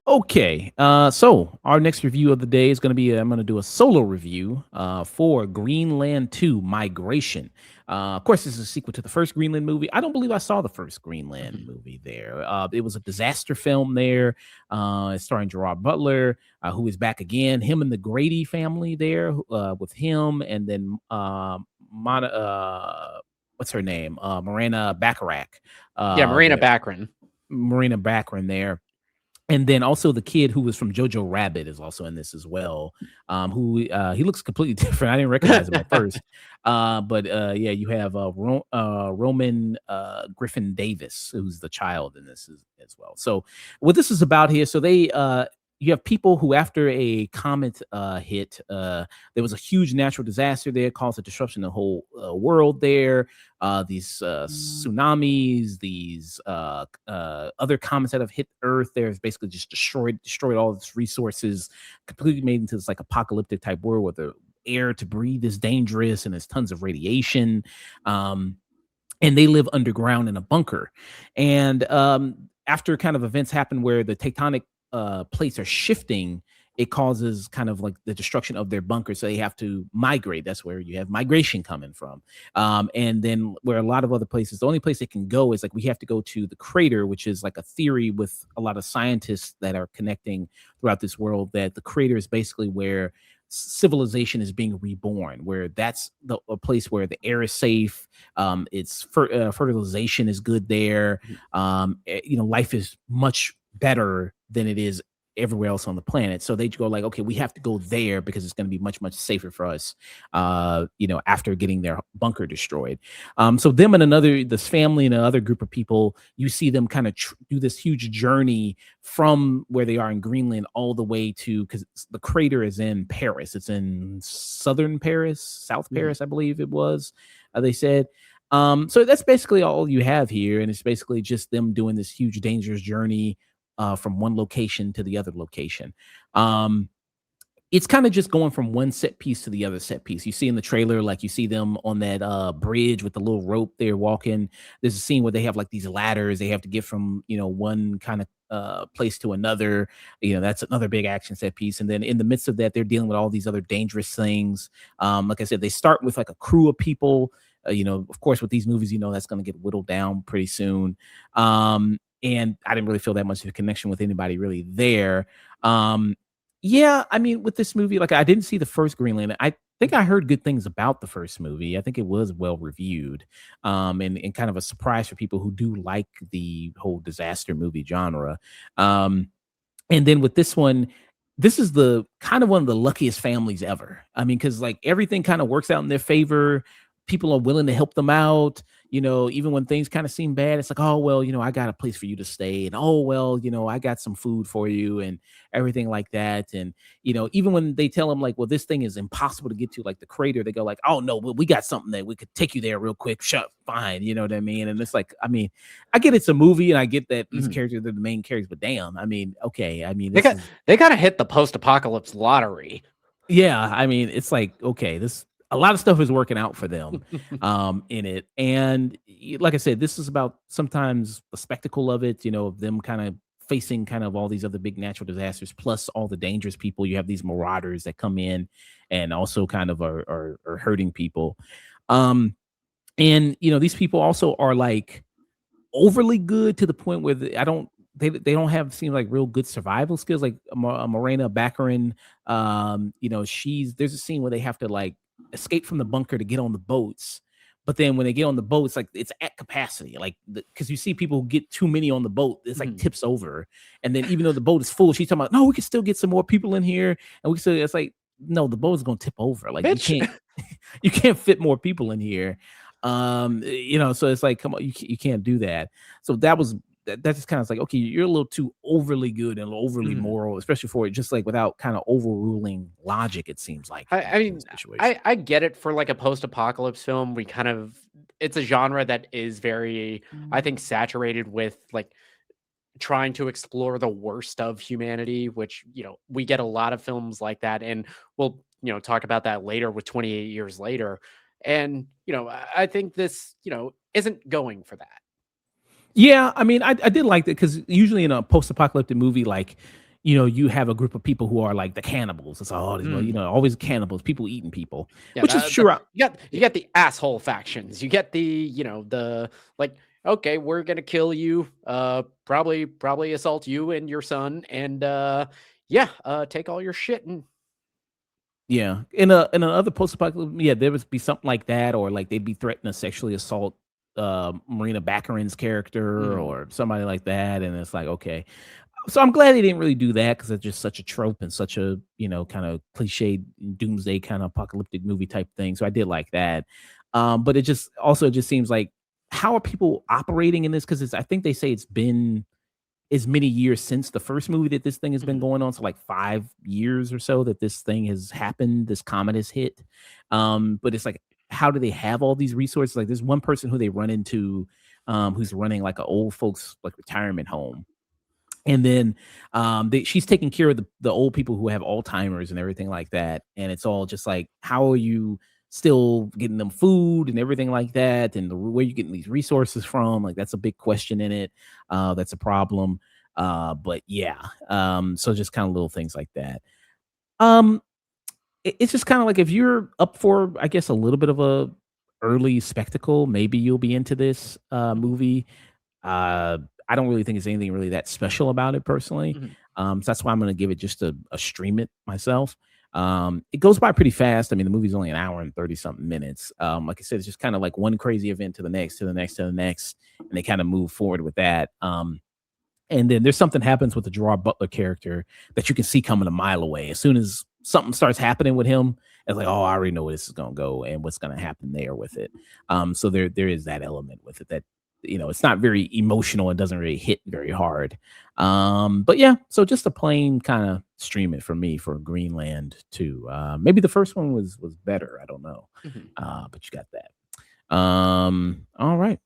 Okay, so our next review of the day is going to be I'm going to do a solo review for Greenland 2 Migration. Of course, this is a sequel to the first Greenland movie. I don't believe I saw the first Greenland movie there. It was a disaster film there, starring Gerard Butler, who is back again. Him and the Grady family there with him, and then what's her name? Morena Baccarin. Morena Baccarin. Morena Baccarin there. And then also the kid who was from Jojo Rabbit is also in this as well. He looks completely different. I didn't recognize him at first. But you have Roman Griffin Davis, who's the child in this as well. So what this is about here, so they you have people who, after a comet hit, there was a huge natural disaster there, caused a disruption in the whole world there. These tsunamis, these other comets that have hit Earth there has basically just destroyed all its resources, completely made into this like apocalyptic type world where the air to breathe is dangerous and there's tons of radiation. And they live underground in a bunker. And after kind of events happen where the tectonic plates are shifting, it causes kind of like the destruction of their bunker. So they have to migrate. That's where you have migration coming from. And then where a lot of other places, the only place they can go is like, we have to go to the crater, which is like a theory with a lot of scientists that are connecting throughout this world, that the crater is basically where civilization is being reborn, where that's a place where the air is safe. It's fertilization is good there. Life is much better than it is everywhere else on the planet. So they go like, okay, we have to go there because it's going to be much, much safer for us, after getting their bunker destroyed. So them and this family and another group of people, you see them kind of do this huge journey from where they are in Greenland all the way to, because the crater is in Paris. It's in southern Paris, South Paris, I believe it was, they said. So that's basically all you have here. And it's basically just them doing this huge, dangerous journey from one location to the other location. It's kind of just going from one set piece to the other set piece. You see in the trailer, like you see them on that bridge with the little rope they're walking. There's a scene where they have like these ladders they have to get from, one kind of place to another. That's another big action set piece. And then in the midst of that, they're dealing with all these other dangerous things. Like I said, they start with like a crew of people. Of course, with these movies, that's going to get whittled down pretty soon. And I didn't really feel that much of a connection with anybody really there. With this movie, like I didn't see the first Greenland. I think I heard good things about the first movie. I think it was well reviewed, and kind of a surprise for people who do like the whole disaster movie genre. And then with this one, this is the kind of one of the luckiest families ever. Because like everything kind of works out in their favor. People are willing to help them out, even when things kind of seem bad. It's like, oh, well, I got a place for you to stay. And, oh, well, I got some food for you and everything like that. And, even when they tell them like, well, this thing is impossible to get to, like the crater, they go like, oh, no, well, we got something that we could take you there real quick. Fine. You know what I mean? And it's like, I get it's a movie and I get that these characters are the main characters, but damn, okay. They kind of hit the post-apocalypse lottery. Yeah. It's like, okay, a lot of stuff is working out for them in it. And like I said, this is about sometimes the spectacle of it, of them kind of facing kind of all these other big natural disasters, plus all the dangerous people. You have these marauders that come in and also kind of are hurting people. And, these people also are like overly good to the point where they don't have seem like real good survival skills. Like Morena Baccarin, there's a scene where they have to like escape from the bunker to get on the boats, but then when they get on the boats, like it's at capacity, like because you see people who get too many on the boat, it's like tips over, and then even though the boat is full, she's talking about, no, we can still get some more people in here, and it's like, no, the boat is gonna tip over, like you can't fit more people in here, so it's like, come on, you can't do that. So that's just kind of like, okay, you're a little too overly good and overly moral, especially for it, just like without kind of overruling logic, it seems like. I get it for like a post-apocalypse film. It's a genre that is very, I think, saturated with like trying to explore the worst of humanity, which, we get a lot of films like that. And we'll, talk about that later with 28 years later. And, I think this, isn't going for that. Yeah, I mean, I did like that because usually in a post-apocalyptic movie, like, you have a group of people who are like the cannibals. It's all these, Mm. always cannibals, people eating people, Yeah, which is the true. you got the asshole factions. You get the, the like, okay, we're gonna kill you, probably assault you and your son, and yeah, take all your shit and Yeah, in another post-apocalyptic, yeah, there would be something like that, or like they'd be threatening to sexually assault Morena Baccarin's character mhm. or somebody like that, and it's like okay. So I'm glad they didn't really do that because it's just such a trope and such a kind of cliched doomsday kind of apocalyptic movie type thing. So I did like that, but it just seems like how are people operating in this? Because I think they say it's been as many years since the first movie that this thing has been Mhm. going on, so like 5 years or so that this thing has happened. This comet has hit, but it's like how do they have all these resources? Like there's one person who they run into, who's running like an old folks like retirement home, and then she's taking care of the old people who have Alzheimer's and everything like that. And it's all just like, how are you still getting them food and everything like that? And where you getting these resources from? Like that's a big question in it. That's a problem. But yeah, so just kind of little things like that. Um, it's just kind of like if you're up for, I guess, a little bit of a early spectacle, maybe you'll be into this movie. uh, I don't really think it's anything really that special about it personally. Mhm. So that's why I'm gonna give it just a stream it myself. It goes by pretty fast. I mean, the movie's only an hour and 30 something minutes. Like I said, it's just kind of like one crazy event to the next, to the next, to the next, and they kind of move forward with that. And then there's something happens with the Gerard Butler character that you can see coming a mile away. As soon as something starts happening with him, it's like, oh, I already know where this is gonna go and what's gonna happen there with it. So there is that element with it that it's not very emotional and doesn't really hit very hard. But yeah, so just a plain kind of stream it for me for Greenland too. Maybe the first one was better. I don't know. Mhm. But you got that. All right.